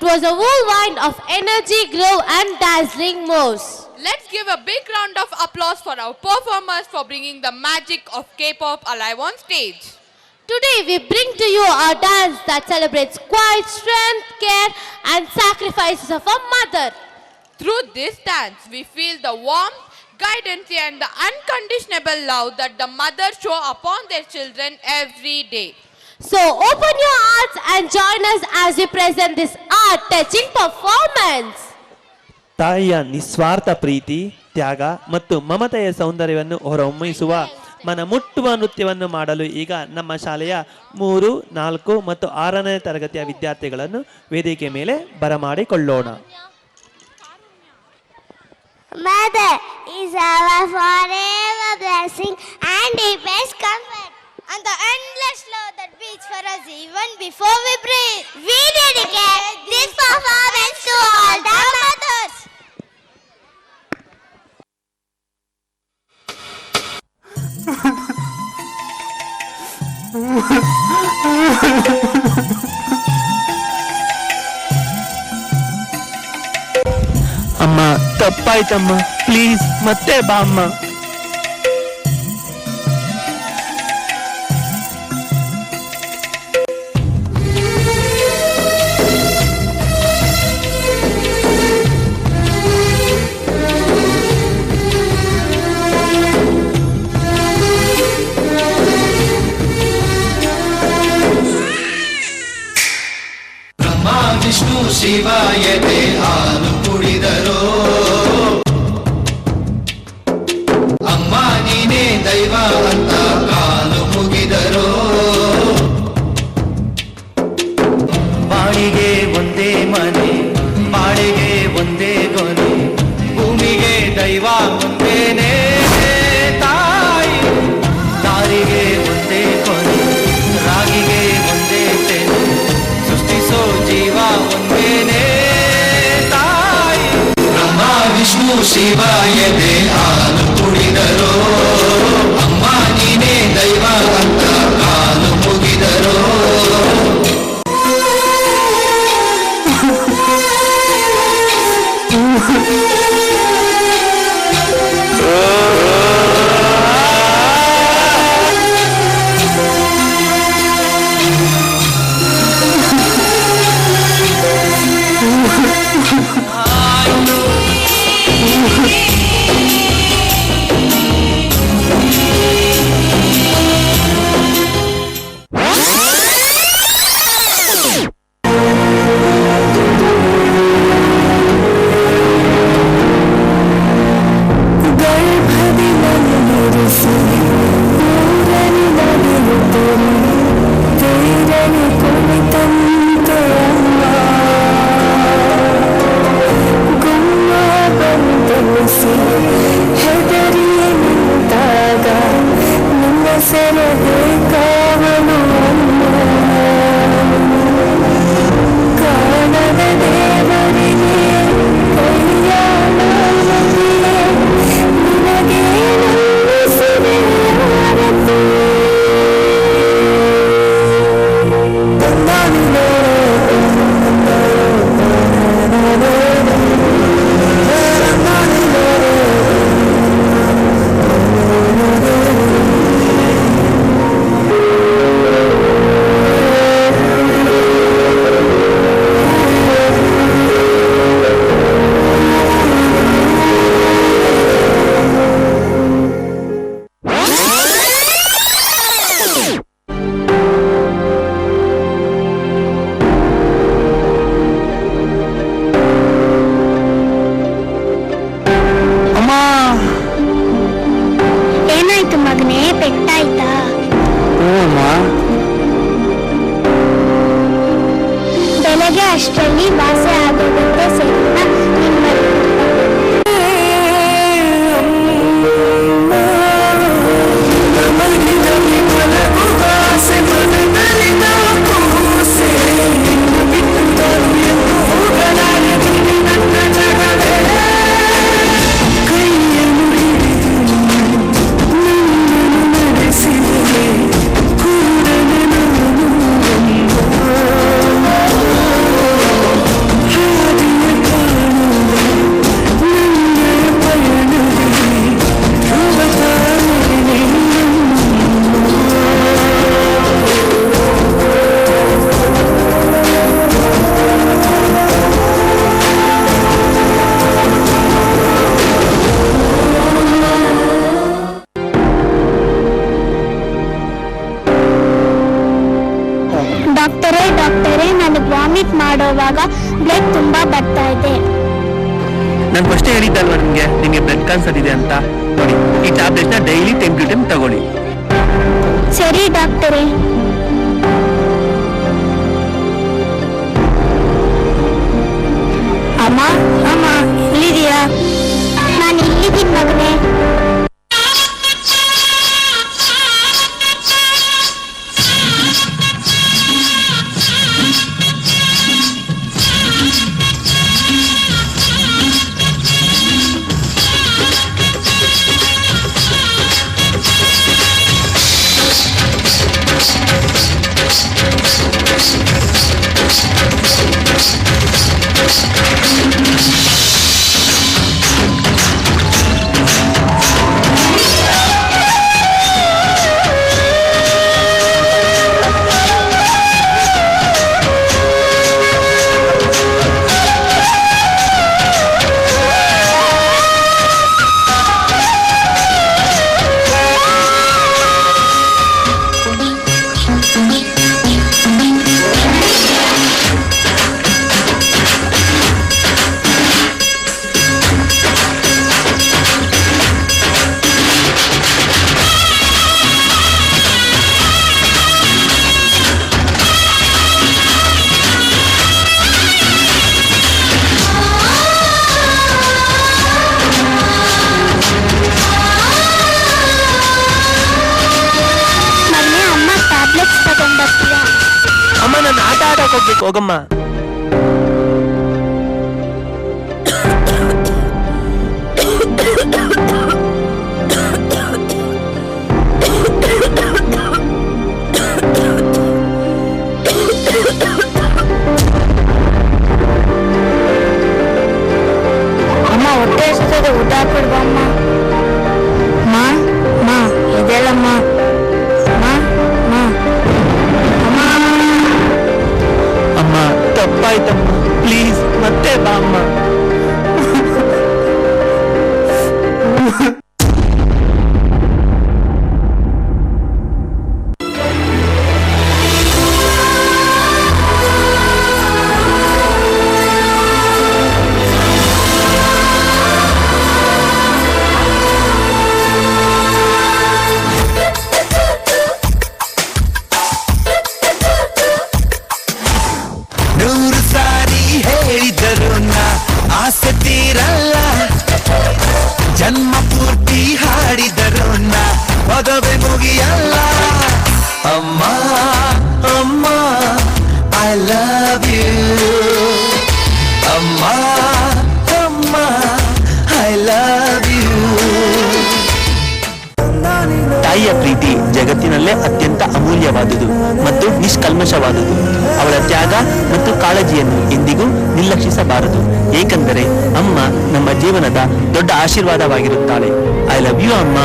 It was a whirlwind of energy, glow, and dazzling moves. Let's give a big round of applause for our performers for bringing the magic of K-pop alive on stage. Today we bring to you a dance that celebrates quiet strength, care, and sacrifices of a mother. Through this dance, we feel the warmth, guidance, and the unconditional love that the mothers show upon their children every day. So open your hearts and join us as we present this art-touching performance. ತಾಯಿಯ ನಿಸ್ವಾರ್ಥ ಪ್ರೀತಿ, ತ್ಯಾಗ ಮತ್ತು ಮಮತೆಯ ಸೌಂದರ್ಯವನ್ನು ಹೊರಹೊಮ್ಮಿಸುವ ಮನಮುಟ್ಟುವ ನೃತ್ಯವನ್ನು ಮಾಡಲು ಈಗ ನಮ್ಮ ಶಾಲೆಯ 3, 4 ಮತ್ತು 6ನೇ ತರಗತಿಯ ವಿದ್ಯಾರ್ಥಿಗಳನ್ನು ವೇದಿಕೆ ಮೇಲೆ ಬರಮಾಡಿಕೊಳ್ಳೋಣ. Mother is our forever blessing and deepest comfort, and the endless love that beats for us even before we breathe. We dedicate this performance to all the mothers. ಅಮ್ಮ, ತಪ್ಪಾಯ್ತಮ್ಮ, ಪ್ಲೀಸ್ ಮತ್ತೆ ಬಾ ಅಮ್ಮ. ವಿಷ್ಣು ಶಿವಾಯತೆ ಹಾಲು ಕುಡಿದರೋ, ಅಮ್ಮ ನೀನೇ ದೈವ ಅಂತ ಕಾಲು ಮುಗಿದರೋ. ಬಾಳಿಗೆ ಒಂದೇ ಮನೆ, ಬಾಳಿಗೆ ಒಂದೇ ಗೊನೆ, ಭೂಮಿಗೆ ದೈವ ಒಂದೇನೆ ತಾಯಿ. ದಾರಿಗೆ ಒಂದೇ ಕೊನೆ, ರಾಗಿಗೆ ಒಂದೇ ತೆನೆ, ಸೃಷ್ಟಿಸೋ ಜೀವ ಒಂದೇನೆ ತಾಯಿ. ಬ್ರಹ್ಮ ವಿಷ್ಣು ಶಿವಾಯದೆ ಹಾಲು ಕುಡಿದರೋ, ಅಮ್ಮ ನೀನೇ ದೈವ ಅಂತ ಕಾಲು ಮುಗಿದರೋ. ಅಷ್ಟರಲ್ಲಿ ವಾಸಿ ಆಗೋಗುತ್ತೆ ಸರಿನಾ? ಡಾಕ್ಟರೇ ನನಗೆ ವಾಮಿಟ್ ಮಾಡೋವಾಗ ಬ್ಲಡ್ ತುಂಬಾ ಬರ್ತಾ ಇದೆ. ನಾನು ಫಸ್ಟ್ ಹೇಳಿದ್ದಲ್ವಾ ನಿಮಗೆ ಬ್ಲಡ್ ಕ್ಯಾನ್ಸರ್ ಇದೆ ಅಂತ. ನೋಡಿ, ಈ ಟ್ಯಾಬ್ಲೆಟ್ನ ಡೈಲಿ 10 to 10 ತಗೊಳ್ಳಿ. ಸರಿ ಡಾಕ್ಟರೇ. ಅಮ್ಮ ಇಲ್ಲಿದೀಯಾ? ನಾನು ಇಲ್ಲಿದ್ದೀನಿ ಮಗನೇ. ಅಮ್ಮ, ನಾನು ಆಟ ಆಡಕ್ಕೆ ಹೋಗ್ಬೇಕು, ಹೋಗಮ್ಮ. ಅಮ್ಮ ಹೊಟ್ಟೆ ಹಸಿತದೆ, ಊಟ ಹಾಕ್ಬಿಡ್ಬ ಅಮ್ಮ. ಇದೆಲ್ಲಮ್ಮ. ಅಮ್ಮ, ತಪ್ಪಾಯ್ತಮ್ಮ, ಪ್ಲೀಸ್ ಮತ್ತೆ ಬಾ ಅಮ್ಮ. ನೂರು ಸಾರಿ ಹೇಳಿದರು ಆಸೆ ತೀರಲ್ಲ, ಜನ್ಮ ಪೂರ್ತಿ ಹಾಡಿದರು ಪದವೇ ಮುಗಿಯಲ್ಲ. ಅಮ್ಮ ಅಮ್ಮ ಐ ಲವ್ ಯು, ಅಮ್ಮ ಅಮ್ಮ ಐ ಲವ್ ಯು. ತಾಯಿಯ ಪ್ರೀತಿ ಜಗತ್ತಿನಲ್ಲೇ ಅತ್ಯಂತ ಅಮೂಲ್ಯವಾದುದು ಮತ್ತು ನಿಷ್ಕಲ್ಮಶವಾದುದು. ಅವಳ ತ್ಯಾಗ ಮತ್ತು ಕಾಳಜಿಯನ್ನು ಎಂದಿಗೂ ನಿರ್ಲಕ್ಷಿಸಬಾರದು, ಏಕೆಂದರೆ ಅಮ್ಮ ನಮ್ಮ ಜೀವನದ ದೊಡ್ಡ ಆಶೀರ್ವಾದವಾಗಿರುತ್ತಾಳೆ. ಐ ಲವ್ ಯು ಅಮ್ಮ.